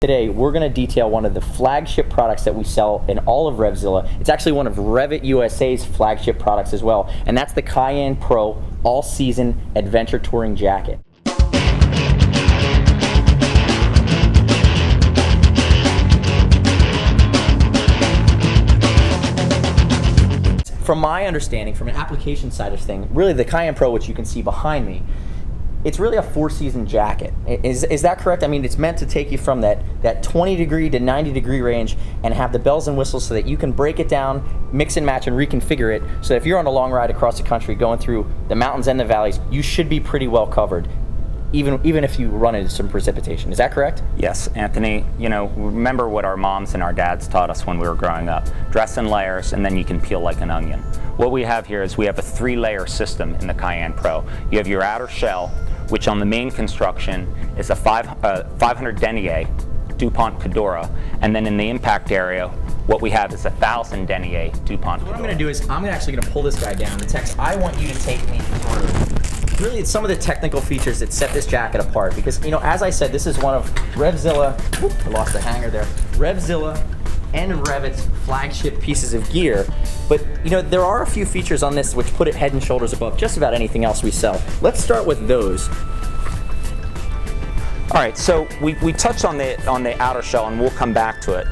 Today, we're going to detail one of the flagship products that we sell in all of RevZilla. It's actually one of REV'IT USA's flagship products as well, and that's the Cayenne Pro All-Season Adventure Touring Jacket. From my understanding, from an application side of things, really the Cayenne Pro, which you can see behind me, it's really a four-season jacket. Is that correct? I mean, it's meant to take you from that 20 degree to 90 degree range and have the bells and whistles so that you can break it down, mix and match and reconfigure it, so that if you're on a long ride across the country going through the mountains and the valleys, you should be pretty well covered, even if you run into some precipitation. Is that correct? Yes, Anthony. You know, remember what our moms and our dads taught us when we were growing up. Dress in layers and then you can peel like an onion. What we have here is we have a three-layer system in the Cayenne Pro. You have your outer shell, which on the main construction is a 500 denier DuPont Cadora, and then in the impact area, what we have is 1,000 denier DuPont Cadora. What I'm going to do is I'm actually going to pull this guy down. The text, I want you to take me through. Really, it's some of the technical features that set this jacket apart, because, you know, as I said, this is one of RevZilla, I lost the hanger there, RevZilla and REV'IT's flagship pieces of gear. But, you know, there are a few features on this which put it head and shoulders above just about anything else we sell. Let's start with those. All right, so we touched on the outer shell, and we'll come back to it.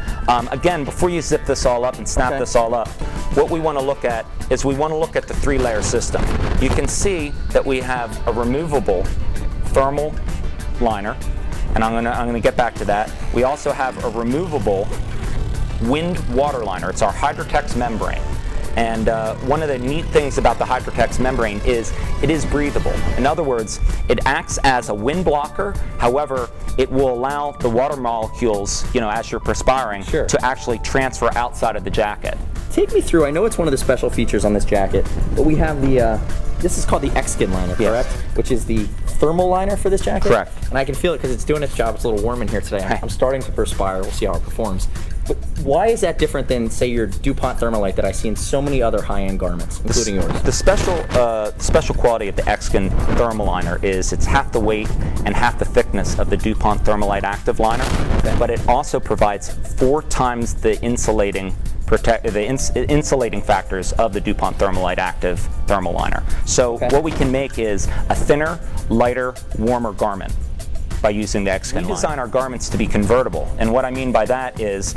Again, before you zip this all up and snap this all up, what we want to look at is we want to look at the three-layer system. You can see that we have a removable thermal liner, and I'm gonna get back to that. We also have a removable wind water liner. It's our Hydratex membrane. And one of the neat things about the Hydratex membrane is it is breathable. In other words, it acts as a wind blocker. However, it will allow the water molecules, you know, as you're perspiring, to actually transfer outside of the jacket. Take me through, I know it's one of the special features on this jacket, but we have the, this is called the Exkin Liner, correct? Yes. Which is the thermal liner for this jacket? Correct. And I can feel it because it's doing its job. It's a little warm in here today. I'm starting to perspire. We'll see how it performs. But why is that different than, say, your DuPont Thermalite that I see in so many other high-end garments, including yours? The special quality of the Exkin thermal liner is it's half the weight and half the thickness of the DuPont Thermalite active liner, but it also provides 4 times the insulating factors of the DuPont Thermalite active thermal liner. So what we can make is a thinner, lighter, warmer garment by using the Exkin liner. We design our garments to be convertible, and what I mean by that is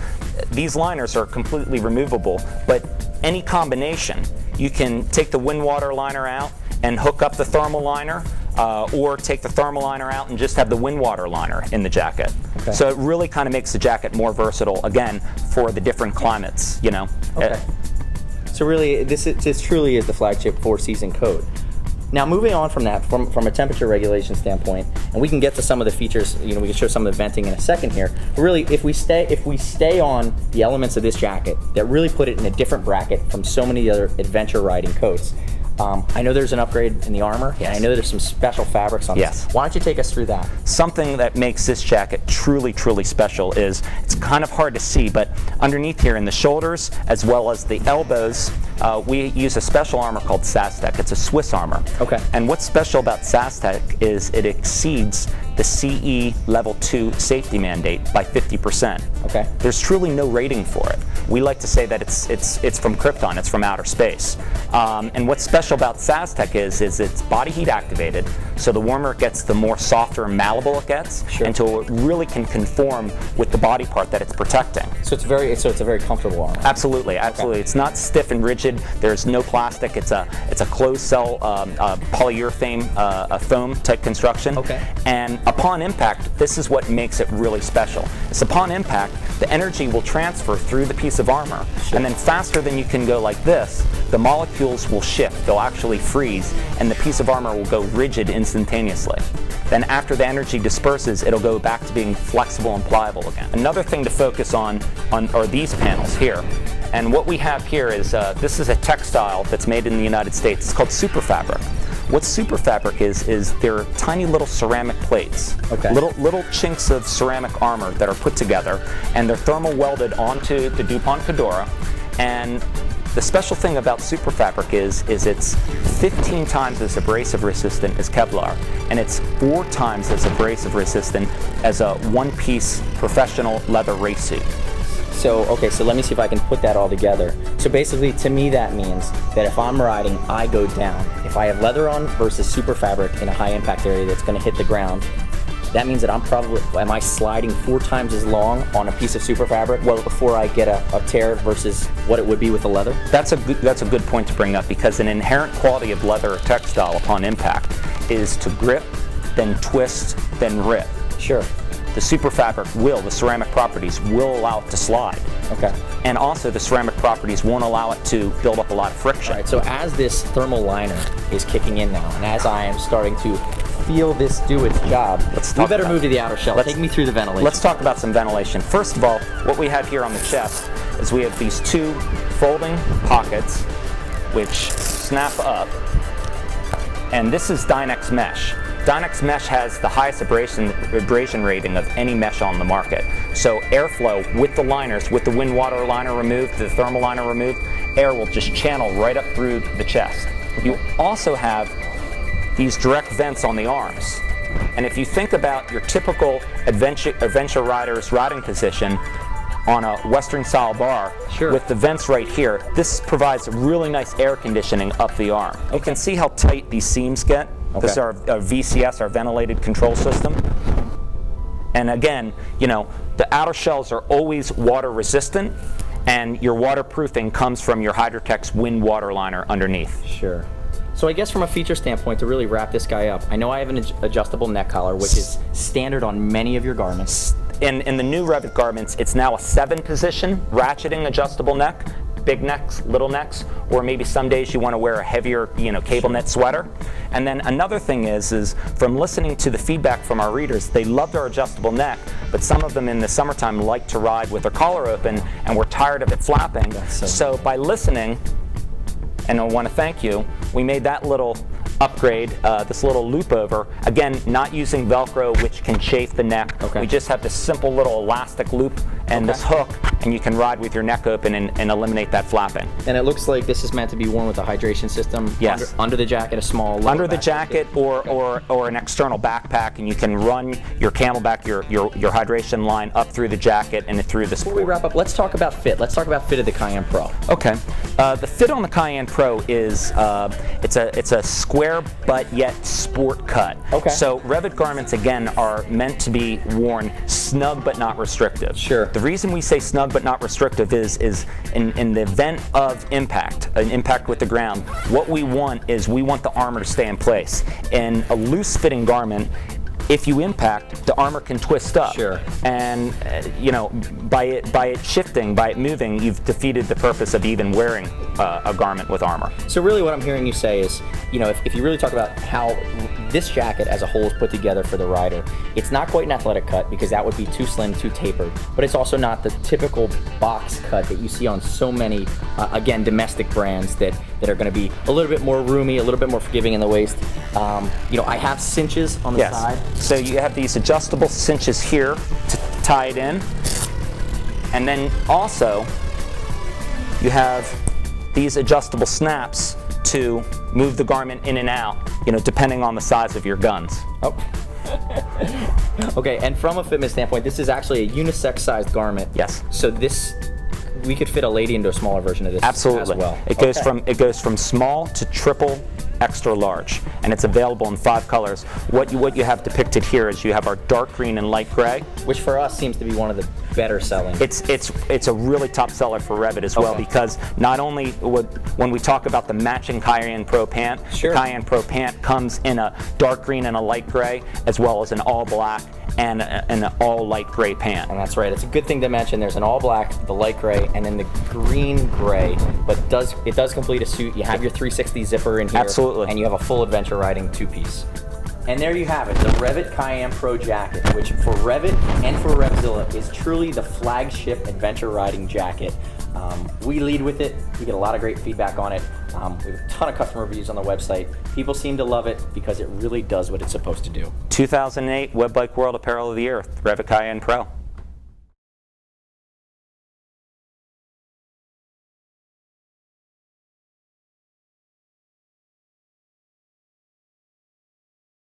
these liners are completely removable, but any combination, you can take the wind water liner out and hook up the thermal liner, or take the thermal liner out and just have the wind water liner in the jacket. So it really kind of makes the jacket more versatile, again, for the different climates, you know. So really, this truly is the flagship four-season coat. Now, moving on from that, from a temperature regulation standpoint, and we can get to some of the features, you know, we can show some of the venting in a second here. But really, if we stay on the elements of this jacket that really put it in a different bracket from so many other adventure riding coats, I know there's an upgrade in the armor, and I know there's some special fabrics on this. Why don't you take us through that? Something that makes this jacket truly, truly special is, it's kind of hard to see, but underneath here in the shoulders, as well as the elbows, we use a special armor called SASTEC. It's a Swiss armor. And what's special about SASTEC is it exceeds the CE Level 2 safety mandate by 50%. There's truly no rating for it. We like to say that it's from Krypton, it's from outer space. And what's special about SASTEC is it's body heat activated, so the warmer it gets, the more softer and malleable it gets, until it really can conform with the body part that it's protecting. So it's a very comfortable armor. Absolutely, absolutely. It's not stiff and rigid. There's no plastic. It's a closed cell polyurethane foam type construction. And upon impact, this is what makes it really special. It's upon impact, the energy will transfer through the piece of armor, and then faster than you can go like this, the molecules will shift. They'll actually freeze, and the piece of armor will go rigid instantaneously. Then after the energy disperses, it'll go back to being flexible and pliable again. Another thing to focus on are these panels here. And what we have here is, this is a textile that's made in the United States. It's called super fabric. What super fabric is they're tiny little ceramic plates, little chinks of ceramic armor that are put together, and they're thermal welded onto the DuPont Cadora, and The special thing about super fabric is it's 15 times as abrasive resistant as Kevlar, and it's 4 times as abrasive resistant as a one-piece professional leather race suit. So, okay, so let me see if I can put that all together. So basically, to me, that means that if I'm riding, I go down. If I have leather on versus super fabric in a high impact area that's going to hit the ground, that means that I'm probably, am I sliding 4 times as long on a piece of super fabric before I get a tear versus what it would be with the leather? That's a good point to bring up, because an inherent quality of leather or textile upon impact is to grip, then twist, then rip. Sure. The super fabric the ceramic properties will allow it to slide. Okay. And also the ceramic properties won't allow it to build up a lot of friction. All right, so as this thermal liner is kicking in now, and as I am starting to feel this do its job, we better move to the outer shell. Take me through the ventilation. Let's talk about some ventilation. First of all, what we have here on the chest is we have these 2 folding pockets which snap up, and this is Dynex mesh. Dynex mesh has the highest abrasion rating of any mesh on the market. So airflow with the liners, with the wind water liner removed, the thermal liner removed, air will just channel right up through the chest. You also have these direct vents on the arms. And if you think about your typical adventure rider's riding position on a Western style bar, sure, with the vents right here, this provides really nice air conditioning up the arm. You can see how tight these seams get. Okay. This is our VCS, our ventilated control system. And again, you know, the outer shells are always water resistant, and your waterproofing comes from your Hydratex wind water liner underneath. Sure. So I guess from a feature standpoint, to really wrap this guy up, I know I have an adjustable neck collar, which is standard on many of your garments. In the new REV'IT garments, it's now a 7-position ratcheting adjustable neck. Big necks, little necks, or maybe some days you want to wear a heavier, cable knit sweater. And then another thing is from listening to the feedback from our readers, they loved our adjustable neck, but some of them in the summertime like to ride with their collar open, and we're tired of it flapping. So by listening, and I want to thank you, we made that little upgrade, this little loop over. Again, not using Velcro, which can chafe the neck. Okay. We just have this simple little elastic loop and this hook, and you can ride with your neck open and eliminate that flapping. And it looks like this is meant to be worn with a hydration system. Yes. Under the jacket, a small under the jacket, or an external backpack, and you can run your Camelback, your hydration line up through the jacket and through the sport. Before we wrap up, let's talk about fit. Let's talk about fit of the Cayenne Pro. Okay. The fit on the Cayenne Pro is it's a square but yet sport cut. Okay. So REV'IT garments again are meant to be worn snug but not restrictive. Sure. The reason we say snug but not restrictive is in the event of impact, an impact with the ground, what we want is we want the armor to stay in place. In a loose fitting garment, if you impact, the armor can twist up. Sure. And by it shifting, by it moving, you've defeated the purpose of even wearing a garment with armor. So really what I'm hearing you say is, if you really talk about how this jacket as a whole is put together for the rider, it's not quite an athletic cut because that would be too slim, too tapered, but it's also not the typical box cut that you see on so many, again, domestic brands that are going to be a little bit more roomy, a little bit more forgiving in the waist. I have cinches on the side. So you have these adjustable cinches here to tie it in, and then also you have these adjustable snaps to move the garment in and out, depending on the size of your guns. Oh. Okay, and from a fitment standpoint, this is actually a unisex sized garment. Yes. So we could fit a lady into a smaller version of this. Absolutely. As well. It goes from small to triple extra large, and it's available in 5 colors. What you have depicted here is you have our dark green and light gray, which for us seems to be one of the better selling. It's a really top seller for REV'IT as well, because not only when we talk about the matching Cayenne Pro pant, the Cayenne Pro pant comes in a dark green and a light gray, as well as an all black and an all light gray pant. And that's right. It's a good thing to mention. There's an all black, the light gray, and then the green gray. But it does complete a suit. You have your 360 zipper in here. Absolutely. And you have a full adventure riding 2-piece. And there you have it, the REV'IT Cayenne Pro Jacket, which for REV'IT and for RevZilla is truly the flagship adventure riding jacket. We lead with it. We get a lot of great feedback on it. We have a ton of customer reviews on the website. People seem to love it because it really does what it's supposed to do. 2008 Web Bike World Apparel of the Year, REV'IT Cayenne Pro.